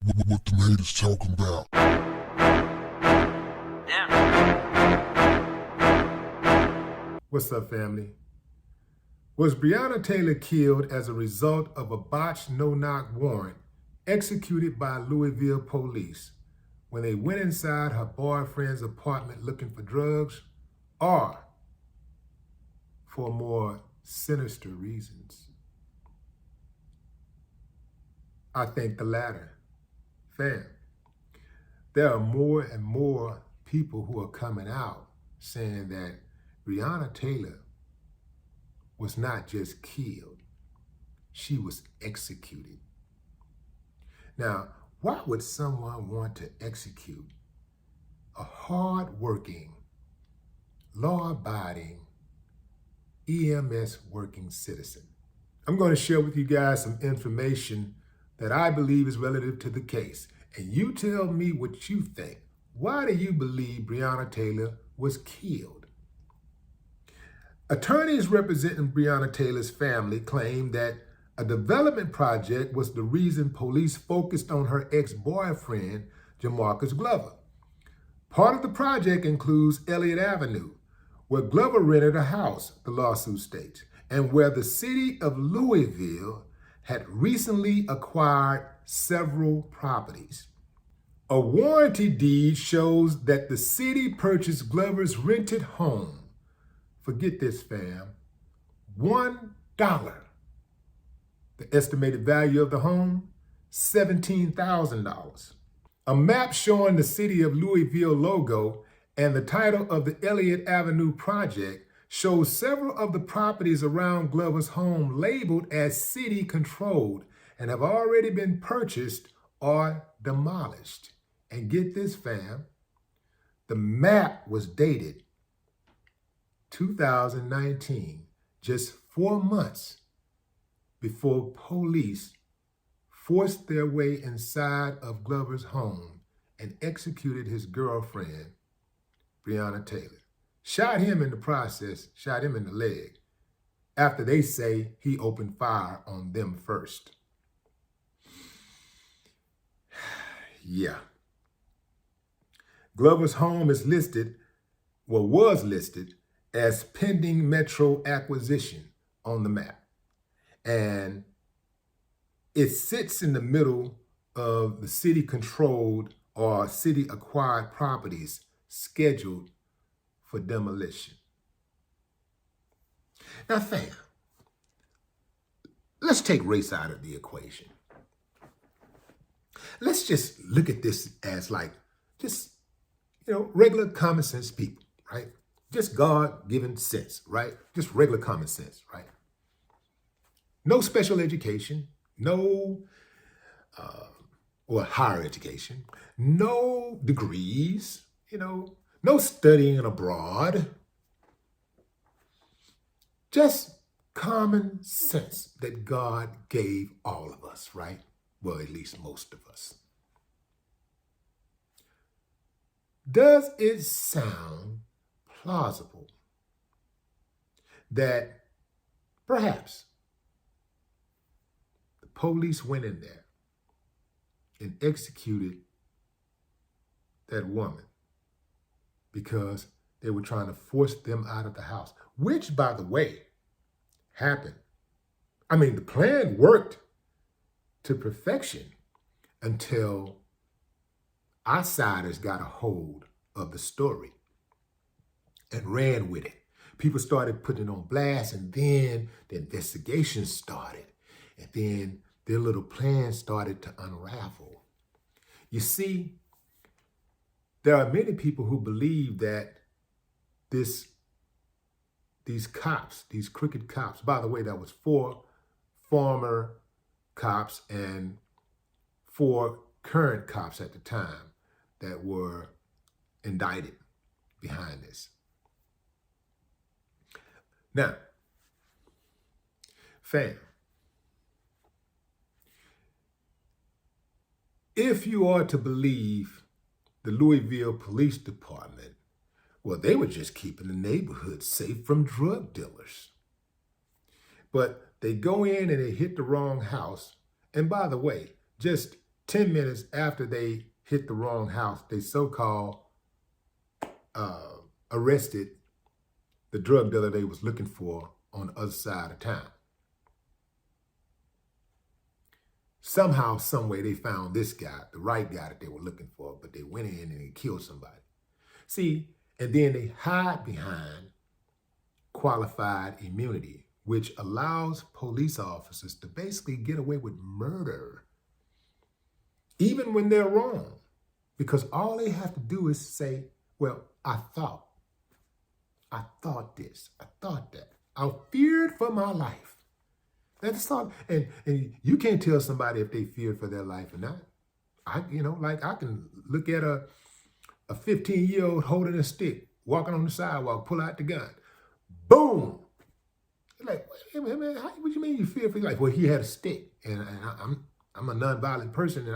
What them haters talking about? What's up, family? Was Breonna Taylor killed as a result of a botched no-knock warrant executed by Louisville police when they went inside her boyfriend's apartment looking for drugs, or for more sinister reasons? I think the latter. Fam, there are more and more people who are coming out saying that Breonna Taylor was not just killed, she was executed. Now, why would someone want to execute a hard-working, law-abiding, EMS working citizen? I'm going to share with you guys some information that I believe is relative to the case. And you tell me what you think. Why do you believe Breonna Taylor was killed? Attorneys representing Breonna Taylor's family claim that a development project was the reason police focused on her ex-boyfriend, Jamarcus Glover. Part of the project includes Elliott Avenue, where Glover rented a house, the lawsuit states, and where the city of Louisville had recently acquired several properties. A warranty deed shows that the city purchased Glover's rented home. Forget this, fam. $1. The estimated value of the home, $17,000. A map showing the city of Louisville logo and the title of the Elliott Avenue project shows several of the properties around Glover's home labeled as city-controlled and have already been purchased or demolished. And get this, fam, the map was dated 2019, just 4 months before police forced their way inside of Glover's home and executed his girlfriend, Breonna Taylor. Shot him in the process, shot him in the leg, after they say he opened fire on them first. Yeah. Glover's home is listed, was listed, as pending metro acquisition on the map. And it sits in the middle of the city-controlled or city-acquired properties scheduled for demolition. Now, fam, let's take race out of the equation. Let's just look at this as regular common sense people, right? Just God-given sense, right? Just regular common sense, right? No special education, no or higher education, no degrees, no studying abroad. Just common sense that God gave all of us, right? Well, at least most of us. Does it sound plausible that perhaps the police went in there and executed that woman because they were trying to force them out of the house, which, by the way, happened? I mean, the plan worked to perfection until outsiders got a hold of the story and ran with it. People started putting it on blast, and then the investigation started, and then their little plan started to unravel. You see, there are many people who believe that these cops, these crooked cops, by the way, that was 4 former cops and 4 current cops at the time that were indicted behind this. Now, fam, if you are to believe the Louisville Police Department, well, they were just keeping the neighborhood safe from drug dealers. But they go in and they hit the wrong house. And by the way, just 10 minutes after they hit the wrong house, they so-called arrested the drug dealer they was looking for on the other side of town. Somehow, some way, they found this guy, the right guy that they were looking for, but they went in and they killed somebody. See, and then they hide behind qualified immunity, which allows police officers to basically get away with murder, even when they're wrong, because all they have to do is say, well, I thought this, I thought that. I feared for my life. That's all. And you can't tell somebody if they feared for their life or not. I can look at a 15-year-old holding a stick, walking on the sidewalk, pull out the gun. Boom. Like, hey, man, what do you mean you fear for your life? Well, he had a stick, and I'm a nonviolent person, and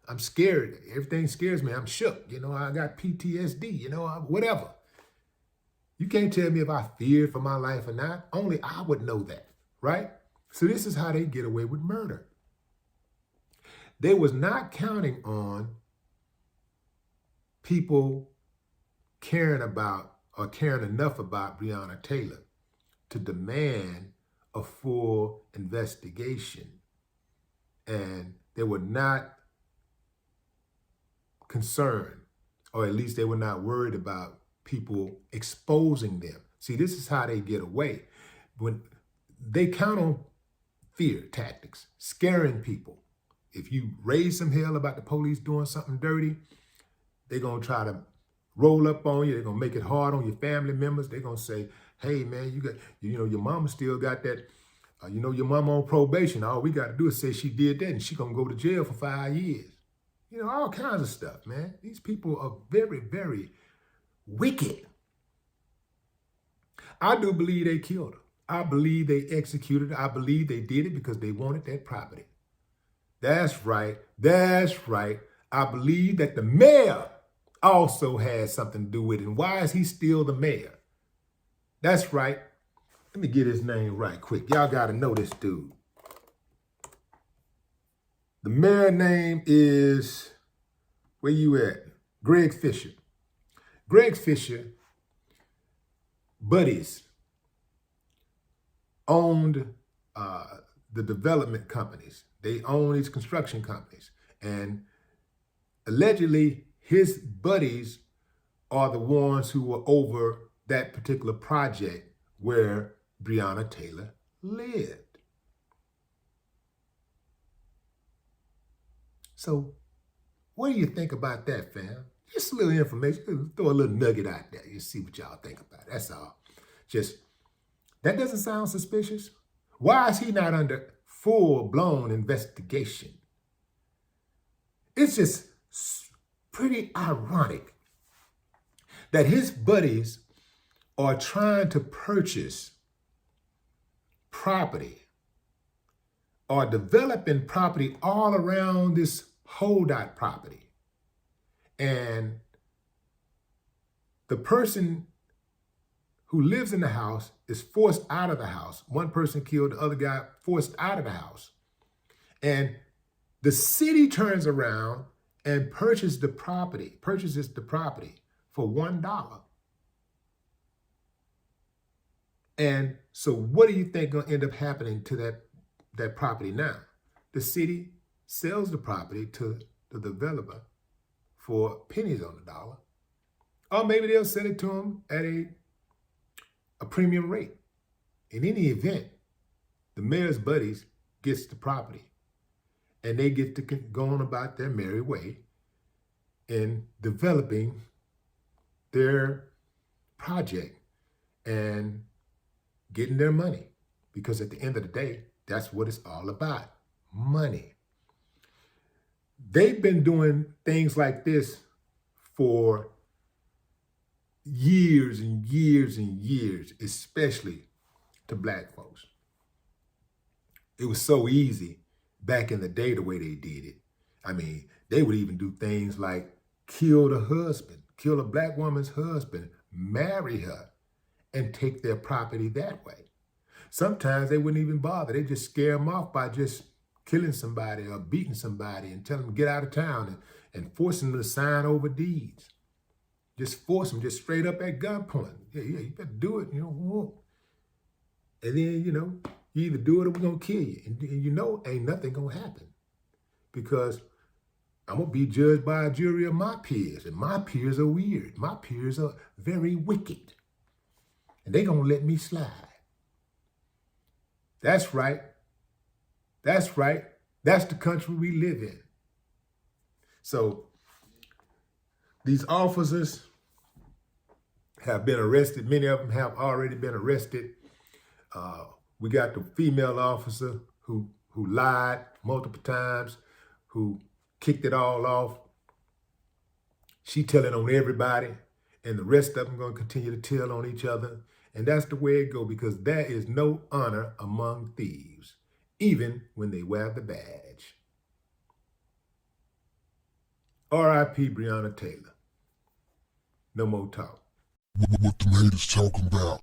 I'm scared. Everything scares me. I'm shook. I got PTSD, whatever. You can't tell me if I feared for my life or not. Only I would know that, right? So this is how they get away with murder. They was not counting on people caring about or caring enough about Breonna Taylor to demand a full investigation. And they were not concerned, or at least they were not worried about people exposing them. See, this is how they get away. When they count on fear tactics, scaring people. If you raise some hell about the police doing something dirty, they're going to try to roll up on you. They're going to make it hard on your family members. They're going to say, hey, man, your mama still got that, your mama on probation. All we got to do is say she did that and she going to go to jail for 5 years. All kinds of stuff, man. These people are very, very wicked. I do believe they killed her. I believe they executed her. I believe they did it because they wanted that property. That's right. That's right. I believe that the mayor also has something to do with it. And why is he still the mayor? That's right. Let me get his name right quick. Y'all got to know this dude. The mayor name is, where you at? Greg Fisher. Greg Fisher buddies owned the development companies. They own these construction companies. And allegedly, his buddies are the ones who were over that particular project where Breonna Taylor lived. So what do you think about that, fam? Just a little information. Throw a little nugget out there. You see what y'all think about it. That's all. That doesn't sound suspicious. Why is he not under full-blown investigation? It's just pretty ironic that his buddies are trying to purchase property or developing property all around this holdout property. And the person who lives in the house is forced out of the house. One person killed, the other guy forced out of the house. And the city turns around and purchases the property for $1. And so what do you think gonna end up happening to that property now? The city sells the property to the developer for pennies on the dollar. Or maybe they'll sell it to him at a premium rate. In any event, the mayor's buddies gets the property and they get to go on about their merry way in developing their project and getting their money. Because at the end of the day, that's what it's all about, money. They've been doing things like this for years and years and years, especially to Black folks. It was so easy back in the day the way they did it. I mean, they would even do things like kill the husband, kill a Black woman's husband, marry her, and take their property that way. Sometimes they wouldn't even bother. They just scare them off by just killing somebody or beating somebody and telling them to get out of town and forcing them to sign over deeds. Just force them, just straight up at gunpoint. Yeah, you better do it. You know, and then, you either do it or we're going to kill you. And ain't nothing going to happen because I'm going to be judged by a jury of my peers. And my peers are weird. My peers are very wicked. And they're going to let me slide. That's right. That's right. That's the country we live in. So these officers have been arrested. Many of them have already been arrested. We got the female officer who lied multiple times, who kicked it all off. She telling on everybody, and the rest of them going to continue to tell on each other. And that's the way it go, because there is no honor among thieves, even when they wear the badge. R.I.P. Breonna Taylor. No more talk. What the haters talking about?